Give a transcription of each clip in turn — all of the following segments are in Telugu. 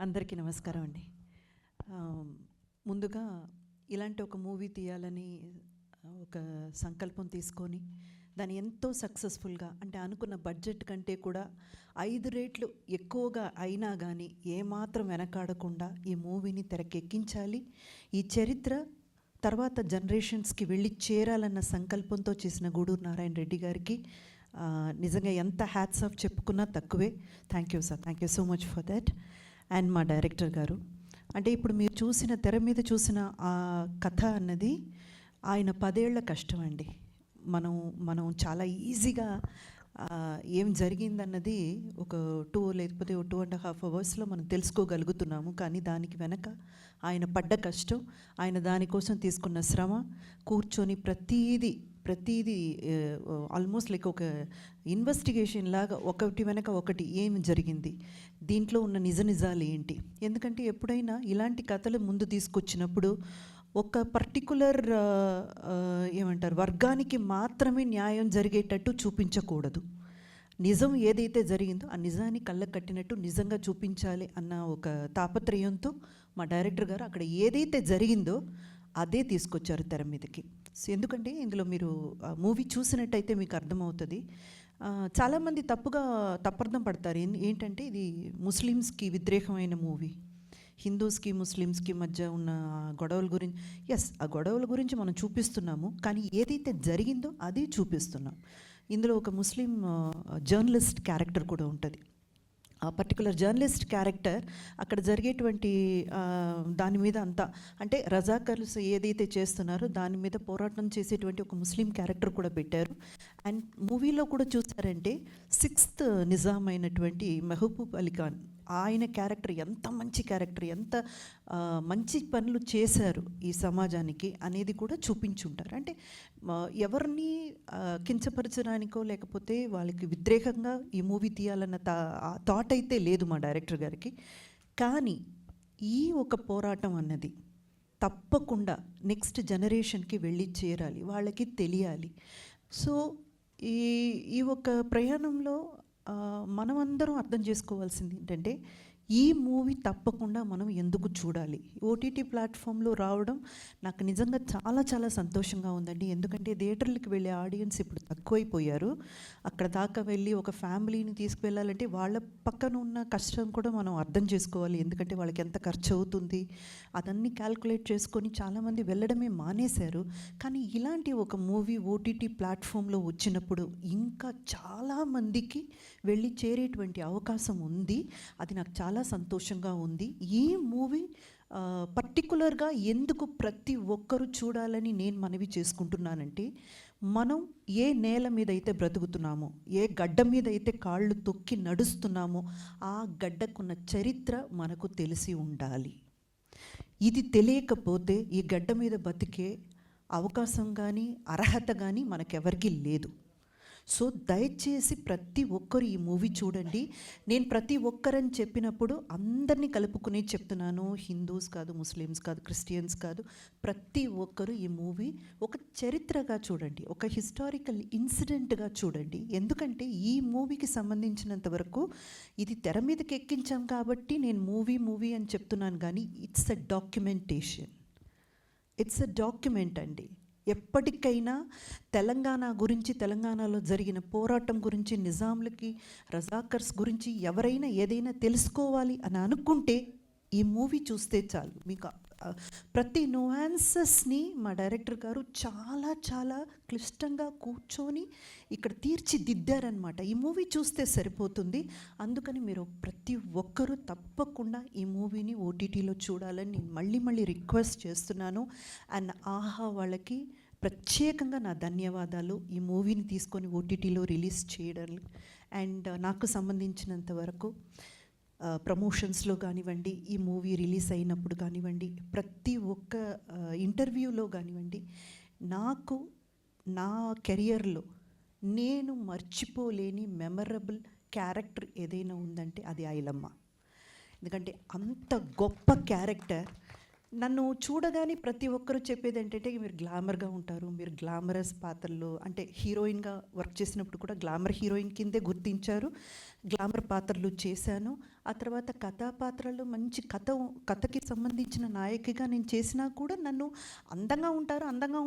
అందరికీ నమస్కారం అండి. ముందుగా ఇలాంటి ఒక మూవీ తీయాలని ఒక సంకల్పం తీసుకొని దాన్ని ఎంతో సక్సెస్ఫుల్గా, అంటే అనుకున్న బడ్జెట్ కంటే కూడా 5 రెట్లు ఎక్కువగా అయినా కానీ ఏమాత్రం వెనకాడకుండా ఈ మూవీని తెరకెక్కించాలి, ఈ చరిత్ర తర్వాత జనరేషన్స్కి వెళ్ళి చేరాలన్న సంకల్పంతో చేసిన గూడూరు నారాయణ రెడ్డి గారికి నిజంగా ఎంత హ్యాట్స్ ఆఫ్ చెప్పుకున్నా తక్కువే. Thank you sir, thank you so much for that. And మా డైరెక్టర్ గారు, అంటే ఇప్పుడు మీరు చూసిన తెర మీద చూసిన ఆ కథ అన్నది ఆయన 10 ఏళ్ల కష్టం అండి. మనం చాలా ఈజీగా ఏం జరిగిందన్నది ఒక 2 లేకపోతే 2.5 అవర్స్లో మనం తెలుసుకోగలుగుతున్నాము. కానీ దానికి వెనక ఆయన పడ్డ కష్టం, ఆయన దానికోసం తీసుకున్న శ్రమ, కూర్చొని ప్రతీది ఆల్మోస్ట్ లైక్ ఒక ఇన్వెస్టిగేషన్ లాగా ఒకటి వెనక ఒకటి ఏం జరిగింది, దీంట్లో ఉన్న నిజాలు ఏంటి. ఎందుకంటే ఎప్పుడైనా ఇలాంటి కథలు ముందు తీసుకొచ్చినప్పుడు ఒక పర్టికులర్ ఏమంటారు వర్గానికి మాత్రమే న్యాయం జరిగేటట్టు చూపించకూడదు. నిజం ఏదైతే జరిగిందో ఆ నిజాన్ని కళ్ళకు కట్టినట్టు నిజంగా చూపించాలి అన్న ఒక తాపత్రయంతో మా డైరెక్టర్ గారు అక్కడ ఏదైతే జరిగిందో అదే తీసుకొచ్చారు తెర మీదకి. ఎందుకంటే ఇందులో మీరు మూవీ చూసినట్టయితే మీకు అర్థమవుతుంది. చాలామంది తప్పర్థం పడతారు. ఏంటంటే ఇది ముస్లిమ్స్కి వ్యతిరేకమైన మూవీ, హిందూస్కి ముస్లిమ్స్కి మధ్య ఉన్న గొడవల గురించి. ఎస్, ఆ గొడవల గురించి మనం చూపిస్తున్నాము, కానీ ఏదైతే జరిగిందో అది చూపిస్తున్నాం. ఇందులో ఒక ముస్లిం జర్నలిస్ట్ క్యారెక్టర్ కూడా ఉంటుంది. ఆ పర్టికులర్ జర్నలిస్ట్ క్యారెక్టర్ అక్కడ జరిగేటువంటి దాని మీద అంతా, అంటే రజాకర్స్ ఏదైతే చేస్తున్నారో దాని మీద పోరాటం చేసేటువంటి ఒక ముస్లిం క్యారెక్టర్ కూడా పెట్టారు. అండ్ మూవీలో కూడా చూసారంటే 6th నిజాం అయినటువంటి మెహబూబ్ అలీ ఖాన్, ఆయన క్యారెక్టర్ ఎంత మంచి క్యారెక్టర్, ఎంత మంచి పనులు చేశారు ఈ సమాజానికి అనేది కూడా చూపించుంటారు. అంటే ఎవరిని కించపరచడానికో లేకపోతే వాళ్ళకి వ్యతిరేకంగా ఈ మూవీ తీయాలన్న థాట్ అయితే లేదు మా డైరెక్టర్ గారికి. కానీ ఈ ఒక పోరాటం అన్నది తప్పకుండా నెక్స్ట్ జనరేషన్కి వెళ్ళి చేరాలి, వాళ్ళకి తెలియాలి. సో ఈ ఒక ప్రయాణంలో మనమందరం అర్థం చేసుకోవాల్సింది ఏంటంటే ఈ మూవీ తప్పకుండా మనం ఎందుకు చూడాలి. ఓటీటీ ప్లాట్ఫామ్లో రావడం నాకు నిజంగా చాలా చాలా సంతోషంగా ఉందండి. ఎందుకంటే థియేటర్లకు వెళ్ళే ఆడియన్స్ ఇప్పుడు తక్కువైపోయారు. అక్కడ దాకా వెళ్ళి ఒక ఫ్యామిలీని తీసుకువెళ్ళాలంటే వాళ్ళ పక్కన ఉన్న కష్టం కూడా మనం అర్థం చేసుకోవాలి. ఎందుకంటే వాళ్ళకి ఎంత ఖర్చు అవుతుంది అదన్నీ క్యాల్కులేట్ చేసుకొని చాలామంది వెళ్ళడమే మానేశారు. కానీ ఇలాంటి ఒక మూవీ ఓటీటీ ప్లాట్ఫామ్లో వచ్చినప్పుడు ఇంకా చాలామందికి వెళ్ళి చేరేటువంటి అవకాశం ఉంది. అది నాకు చాలా సంతోషంగా ఉంది. ఈ మూవీ పర్టికులర్గా ఎందుకు ప్రతి ఒక్కరూ చూడాలని నేను మనవి చేసుకుంటున్నానంటే, మనం ఏ నేల మీద అయితే బ్రతుకుతున్నామో, ఏ గడ్డ మీద అయితే కాళ్ళు తొక్కి నడుస్తున్నామో ఆ గడ్డకున్న చరిత్ర మనకు తెలిసి ఉండాలి. ఇది తెలియకపోతే ఈ గడ్డ మీద బతికే అవకాశం కానీ అర్హత కానీ మనకెవరికి లేదు. సో దయచేసి ప్రతి ఒక్కరు ఈ మూవీ చూడండి. నేను ప్రతి ఒక్కరని చెప్పినప్పుడు అందరినీ కలుపుకుని చెప్తున్నాను. హిందూస్ కాదు, ముస్లిమ్స్ కాదు, క్రిస్టియన్స్ కాదు, ప్రతి ఒక్కరు ఈ మూవీ ఒక చరిత్రగా చూడండి, ఒక హిస్టారికల్ ఇన్సిడెంట్గా చూడండి. ఎందుకంటే ఈ మూవీకి సంబంధించినంత వరకు ఇది తెర మీదకి ఎక్కించాం కాబట్టి నేను మూవీ అని చెప్తున్నాను, కానీ it's a documentation, it's a document అండి. ఎప్పటికైనా తెలంగాణ గురించి, తెలంగాణలో జరిగిన పోరాటం గురించి, నిజాంలకి రజాకర్స్ గురించి ఎవరైనా ఏదైనా తెలుసుకోవాలి అని అనుకుంటే ఈ మూవీ చూస్తే చాలు. మీకు ప్రతి నువాన్సెస్ని మా డైరెక్టర్ గారు చాలా చాలా క్లిష్టంగా కూర్చొని ఇక్కడ తీర్చిదిద్దారనమాట. ఈ మూవీ చూస్తే సరిపోతుంది. అందుకని మీరు ప్రతి ఒక్కరూ తప్పకుండా ఈ మూవీని ఓటీటీలో చూడాలని నేను మళ్ళీ రిక్వెస్ట్ చేస్తున్నాను. అండ్ ఆహా వాళ్ళకి ప్రత్యేకంగా నా ధన్యవాదాలు, ఈ మూవీని తీసుకొని ఓటీటీలో రిలీజ్ చేయడం. అండ్ నాకు సంబంధించినంత వరకు ప్రమోషన్స్లో కానివ్వండి, ఈ మూవీ రిలీజ్ అయినప్పుడు కానివ్వండి, ప్రతి ఒక్క ఇంటర్వ్యూలో కానివ్వండి, నాకు నా కెరియర్లో నేను మర్చిపోలేని మెమరబుల్ క్యారెక్టర్ ఏదైనా ఉందంటే అది ఐలమ్మ. ఎందుకంటే అంత గొప్ప క్యారెక్టర్. నన్ను చూడగానే ప్రతి ఒక్కరు చెప్పేది ఏంటంటే మీరు గ్లామర్గా ఉంటారు, మీరు గ్లామరస్ పాత్రలు అంటే హీరోయిన్గా వర్క్ చేసినప్పుడు కూడా గ్లామర్ హీరోయిన్ కిందే గుర్తించారు, గ్లామర్ పాత్రలు చేశాను. ఆ తర్వాత కథా పాత్రలు మంచి కథకి సంబంధించిన నాయకిగా నేను చేసినా కూడా నన్ను అందంగా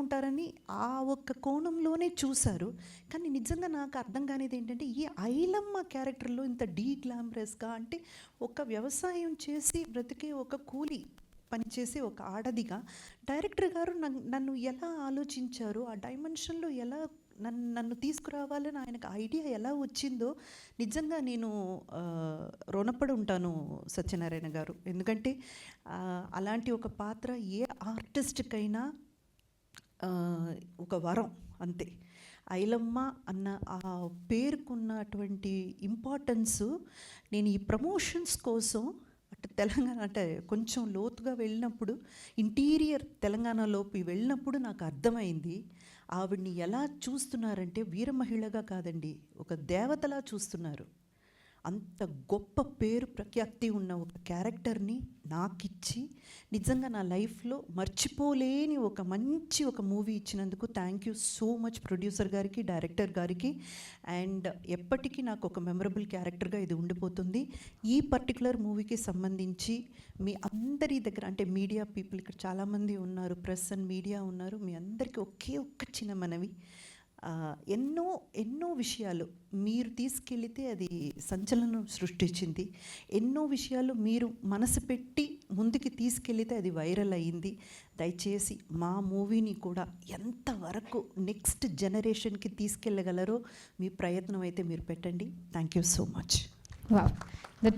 ఉంటారని ఆ ఒక్క కోణంలోనే చూశారు. కానీ నిజంగా నాకు అర్థం కానిది ఏంటంటే ఈ ఐలమ్మ క్యారెక్టర్లో ఇంత గ్లామరస్గా అంటే ఒక వ్యవసాయం చేసి బ్రతికే ఒక కూలి పనిచేసే ఒక ఆడదిగా డైరెక్టర్ గారు నన్ను ఎలా ఆలోచించారు, ఆ డైమెన్షన్లో ఎలా నన్ను తీసుకురావాలని ఆయనకు ఐడియా ఎలా వచ్చిందో నిజంగా నేను రుణపడి ఉంటాను సత్యనారాయణ గారు. ఎందుకంటే అలాంటి ఒక పాత్ర ఏ ఆర్టిస్ట్కైనా ఒక వరం అంతే. ఐలమ్మ అన్న ఆ పేరుకున్నటువంటి ఇంపార్టెన్సు నేను ఈ ప్రమోషన్స్ కోసం అటు తెలంగాణ అంటే కొంచెం లోతుగా వెళ్ళినప్పుడు ఇంటీరియర్ తెలంగాణలోకి వెళ్ళినప్పుడు నాకు అర్థమైంది ఆవిడ్ని ఎలా చూస్తున్నారంటే వీర మహిళగా కాదండి, ఒక దేవతలా చూస్తున్నారు. అంత గొప్ప పేరు ప్రఖ్యాతి ఉన్న ఒక క్యారెక్టర్ని నాకిచ్చి నిజంగా నా లైఫ్లో మర్చిపోలేని ఒక మంచి ఒక మూవీ ఇచ్చినందుకు thank you so much producer గారికి, డైరెక్టర్ గారికి. అండ్ ఎప్పటికీ నాకు ఒక మెమరబుల్ క్యారెక్టర్గా ఇది ఉండిపోతుంది. ఈ పర్టికులర్ మూవీకి సంబంధించి మీ అందరి దగ్గర అంటే మీడియా పీపుల్ ఇక్కడ చాలామంది ఉన్నారు, ప్రెస్ అండ్ మీడియా ఉన్నారు, మీ అందరికీ ఒక్క చిన్న మనవి, ఎన్నో విషయాలు మీరు తీసుకెళితే అది సంచలనం సృష్టించింది. ఎన్నో విషయాలు మీరు మనసు పెట్టి ముందుకి తీసుకెళితే అది వైరల్ అయ్యింది. దయచేసి మా మూవీని కూడా ఎంతవరకు నెక్స్ట్ జనరేషన్కి తీసుకెళ్ళగలరో మీ ప్రయత్నం అయితే మీరు పెట్టండి. Thank you so much. Wow!